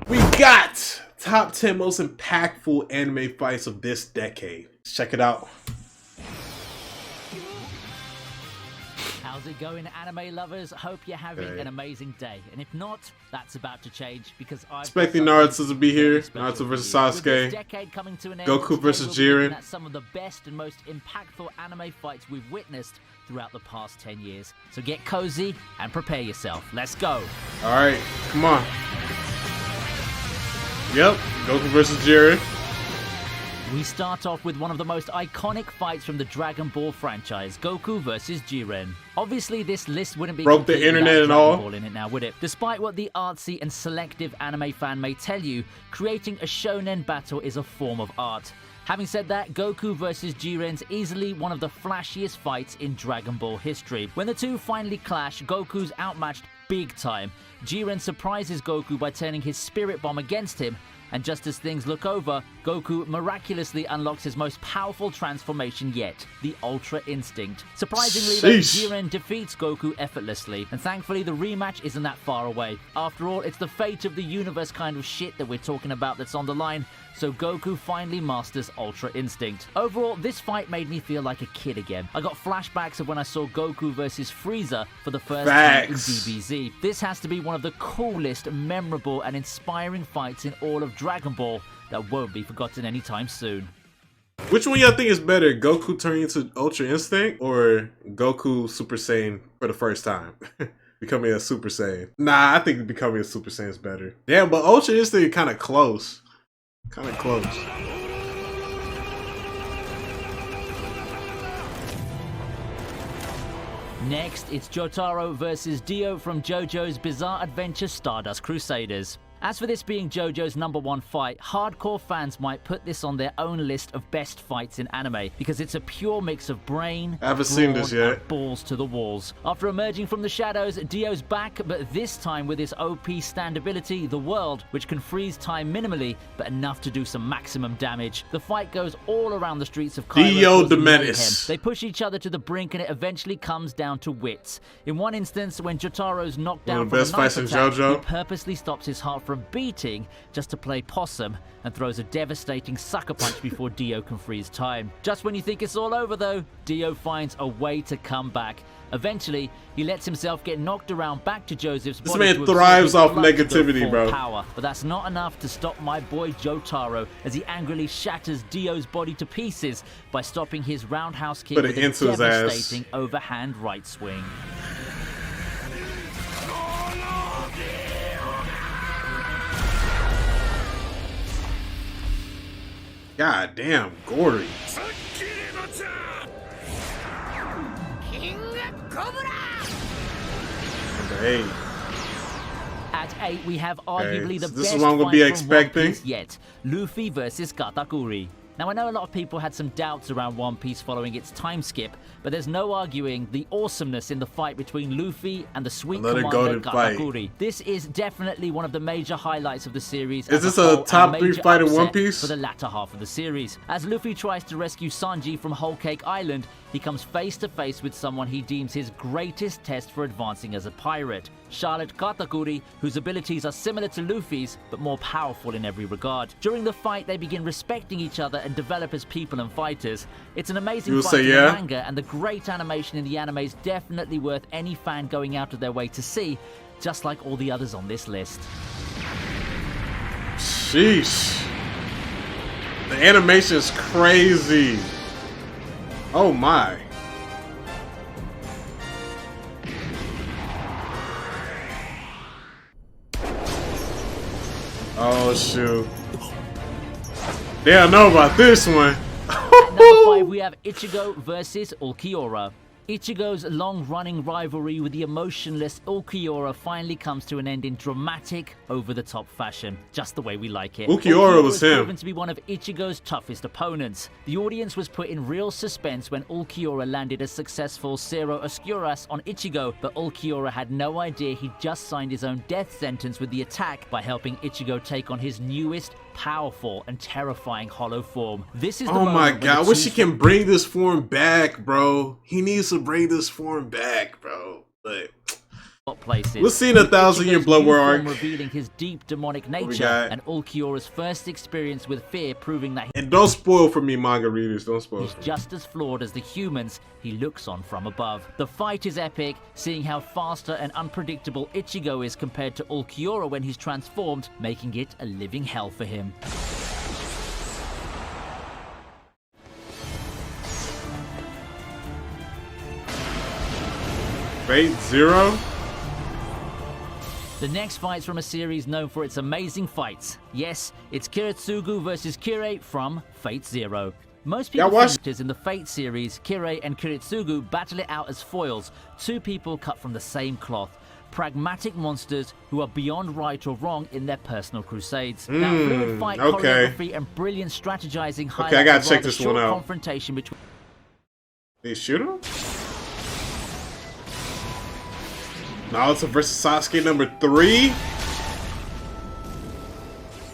We got top 10 most impactful anime fights of this decade. Let's check it out. How's it going, anime lovers? Hope you're having an amazing day. And if not, that's about to change because I'm expecting Naruto to be here. Naruto versus Sasuke. Goku versus Jiren. That's some of the best and most impactful anime fights we've witnessed throughout the past 10 years. So get cozy and prepare yourself. Let's go. All right, come on. Yep, Goku versus Jiren. We start off with one of the most iconic fights from the Dragon Ball franchise, Goku vs. Jiren. Obviously, this list wouldn't be broke the internet and all. Ball in it now, would it? Despite what the artsy and selective anime fan may tell you, creating a shonen battle is a form of art. Having said that, Goku vs. Jiren's easily one of the flashiest fights in Dragon Ball history. When the two finally clash, Goku's outmatched big time. Jiren surprises Goku by turning his Spirit Bomb against him, and just as things look over, Goku miraculously unlocks his most powerful transformation yet, the Ultra Instinct. Surprisingly, though, Jiren defeats Goku effortlessly, and thankfully the rematch isn't that far away. After all, it's the fate of the universe kind of shit that we're talking about that's on the line, so Goku finally masters Ultra Instinct. Overall, this fight made me feel like a kid again. I got flashbacks of when I saw Goku versus Frieza for the first time in DBZ. This has to be one of the coolest, memorable, and inspiring fights in all of Dragon Ball that won't be forgotten anytime soon. Which one y'all think is better, Goku turning into Ultra Instinct or Goku Super Saiyan for the first time? Becoming a Super Saiyan. Nah, I think becoming a Super Saiyan is better. Damn, but Ultra Instinct kind of close. Kind of close. Next, it's Jotaro versus Dio from JoJo's Bizarre Adventure Stardust Crusaders. As for this being JoJo's #1 fight, hardcore fans might put this on their own list of best fights in anime because it's a pure mix of brain, I haven't seen this yet. and balls to the walls. After emerging from the shadows, Dio's back, but this time with his OP stand ability, the World, which can freeze time minimally, but enough to do some maximum damage. The fight goes all around the streets of Cairo. Dio the Menace. They push each other to the brink and it eventually comes down to wits. In one instance, when Jotaro's knocked down from a knife attack, he purposely stops his heart from beating just to play possum and throws a devastating sucker punch before Dio can freeze time. Just when you think it's all over though, Dio finds a way to come back. Eventually, he lets himself get knocked around back to Joseph's body. This man thrives off negativity, bro. Power. But that's not enough to stop my boy Jotaro as he angrily shatters Dio's body to pieces by stopping his roundhouse kick with a devastating overhand right swing. God damn, gory. Hey. At 8, we have arguably the this best is what I'm gonna be expecting yet, Luffy versus Katakuri. Now, I know a lot of people had some doubts around One Piece following its time skip, but there's no arguing the awesomeness in the fight between Luffy and the sweet commander Katakuri. This is definitely one of the major highlights of the series. Is this a top 3 fight in One Piece? For the latter half of the series. As Luffy tries to rescue Sanji from Whole Cake Island, he comes face to face with someone he deems his greatest test for advancing as a pirate, Charlotte Katakuri, whose abilities are similar to Luffy's, but more powerful in every regard. During the fight, they begin respecting each other and develop as people and fighters. It's an amazing fight in the manga, and the great animation in the anime is definitely worth any fan going out of their way to see, just like all the others on this list. Sheesh. The animation is crazy. Oh my. Oh shoot. They don't know about this one. At number 5, we have Ichigo versus Ulquiorra. Ichigo's long-running rivalry with the emotionless Ulquiorra finally comes to an end in dramatic, over-the-top fashion, just the way we like it. Ulquiorra was him. Proven to be one of Ichigo's toughest opponents. The audience was put in real suspense when Ulquiorra landed a successful Cero Oscuras on Ichigo, but Ulquiorra had no idea he'd just signed his own death sentence with the attack by helping Ichigo take on his newest, powerful, and terrifying hollow form. This is the oh my god, I wish he can bring this form back, bro. He needs to bring this form back, bro. But places. We'll see in a With 1,000-year Ichigo's Blood War new arc. form revealing his deep demonic we nature got? and Ulquiorra's first experience with fear proving that And don't spoil for me, manga readers. Don't spoil he's for me. just as flawed as the humans he looks on from above. The fight is epic, seeing how faster and unpredictable Ichigo is compared to Ulquiorra when he's transformed, making it a living hell for him. Fate Zero? The next fight's from a series known for its amazing fights. Yes, it's Kiritsugu versus Kirei from Fate Zero. Most people think it is in the Fate series, Kirei and Kiritsugu battle it out as foils, two people cut from the same cloth. Pragmatic monsters who are beyond right or wrong in their personal crusades. Now, fluid fight choreography and brilliant strategizing highlight I gotta a check rather this one short out. confrontation between... They shoot him? Naruto versus Sasuke number 3?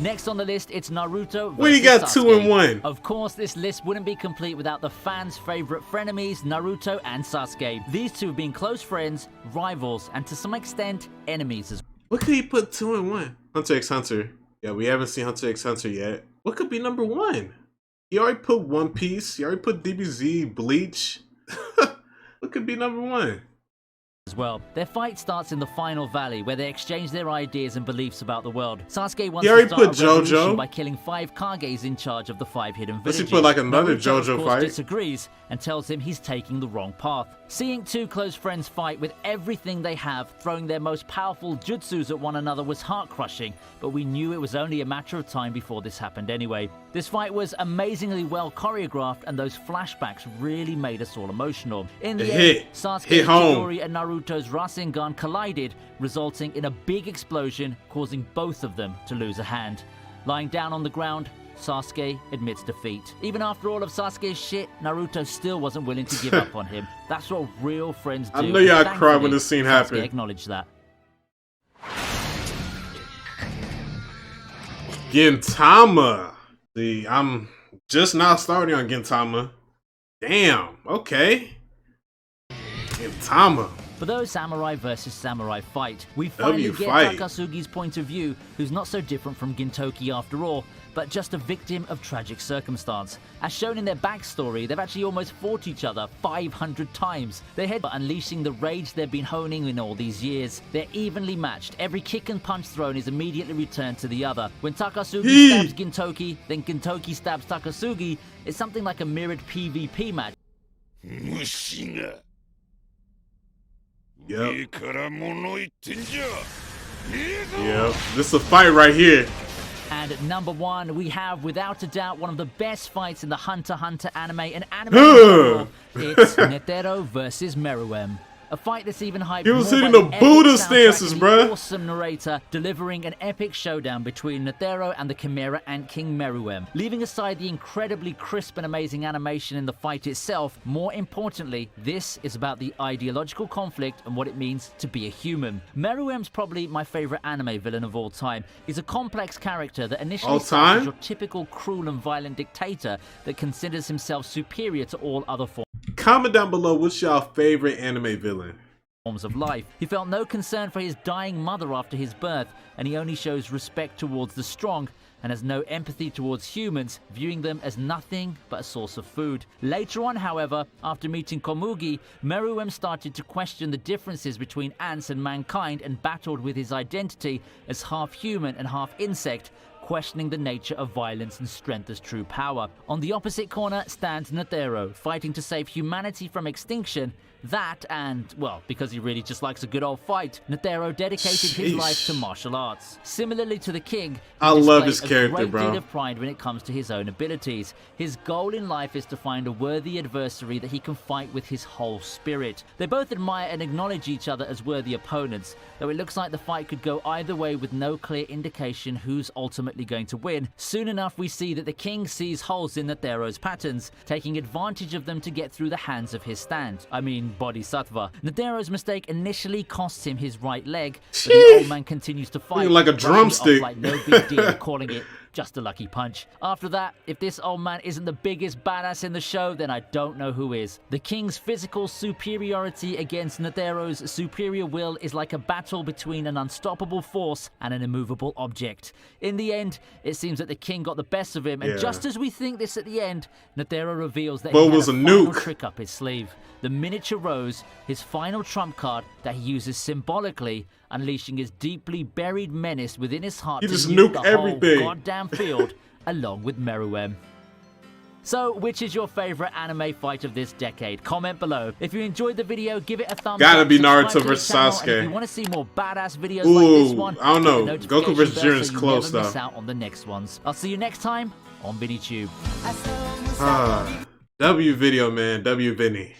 Next on the list, it's Naruto versus We got Sasuke. 2 and 1. Of course, this list wouldn't be complete without the fans' favorite frenemies, Naruto and Sasuke. These two have been close friends, rivals, and to some extent, enemies as well. What could he put 2 and 1? Hunter x Hunter. Yeah, we haven't seen Hunter x Hunter yet. What could be number 1? He already put One Piece. He already put DBZ, Bleach. What could be number 1? Well, their fight starts in the final valley, where they exchange their ideas and beliefs about the world. Sasuke wants He already to start put a revolution JoJo. by killing 5 Kages in charge of the 5 hidden Let's villages. see, put like another Naruto, JoJo of course, fight. disagrees and tells him he's taking the wrong path. Seeing two close friends fight with everything they have, throwing their most powerful jutsus at one another was heart-crushing, but we knew it was only a matter of time before this happened anyway. This fight was amazingly well choreographed, and those flashbacks really made us all emotional. In the end, Sasuke, Chidori, and Naruto's Rasengan collided, resulting in a big explosion, causing both of them to lose a hand. Lying down on the ground, Sasuke admits defeat. Even after all of Sasuke's shit, Naruto still wasn't willing to give up on him. That's what real friends do. I know y'all and cried when thankfully, this scene Sasuke happened. acknowledged that. Gintama. See, I'm just now starting on Gintama. Damn, okay. Gintama. For those samurai versus samurai fight, we finally get fight. Takasugi's point of view, who's not so different from Gintoki after all, but just a victim of tragic circumstance. As shown in their backstory, they've actually almost fought each other 500 times. They head unleashing the rage they've been honing in all these years. They're evenly matched. Every kick and punch thrown is immediately returned to the other. When Takasugi stabs Gintoki, then Gintoki stabs Takasugi, it's something like a mirrored PvP match. Yep. Yep. This is a fight right here. And at number 1, we have, without a doubt, one of the best fights in the Hunter x Hunter anime and anime in general. It's Netero versus Meruem. A fight that's even hyped He was more hitting by the epic Buddha soundtrack stances, and the bruh. awesome narrator delivering an epic showdown between Netero and the Chimera Ant King Meruem. Leaving aside the incredibly crisp and amazing animation in the fight itself, more importantly, this is about the ideological conflict and what it means to be a human. Meruem's probably my favorite anime villain of all time. He's a complex character that initially All starts time? as your typical cruel and violent dictator that considers himself superior to all other Comment down below what's y'all favorite anime villain. forms of life. He felt no concern for his dying mother after his birth, and he only shows respect towards the strong and has no empathy towards humans, viewing them as nothing but a source of food. Later on, however, after meeting Komugi, Meruem started to question the differences between ants and mankind and battled with his identity as half human and half insect, questioning the nature of violence and strength as true power. On the opposite corner stands Netero, fighting to save humanity from extinction. That and, well, because he really just likes a good old fight, Netero dedicated his life to martial arts. Similarly to the king, he I love displays his character, a great bro. deal of pride when it comes to his own abilities. His goal in life is to find a worthy adversary that he can fight with his whole spirit. They both admire and acknowledge each other as worthy opponents, though it looks like the fight could go either way with no clear indication who's ultimately going to win. Soon enough, we see that the king sees holes in Netero's patterns, taking advantage of them to get through the hands of his stand. I mean, Bodhisattva. Netero's mistake initially costs him his right leg, but the old man continues to fight, Like a brushing it off drumstick. like no big deal, calling it just a lucky punch. After that, if this old man isn't the biggest badass in the show, then I don't know who is. The King's physical superiority against Netero's superior will is like a battle between an unstoppable force and an immovable object. In the end, it seems that the King got the best of him, and just as we think this at the end, Netero reveals that he had a final trick up his sleeve. The miniature rose, his final trump card that he uses symbolically, unleashing his deeply buried menace within his heart to nuke the whole goddamn field, along with Meruem. So, which is your favorite anime fight of this decade? Comment below. If you enjoyed the video, give it a thumbs up. Gotta be Naruto vs Sasuke. And if you want to see more badass videos like this one, I don't know. Goku vs Jiren is close though. Miss out on the next ones. I'll see you next time on VinnyTube. W video, man. W Vinny.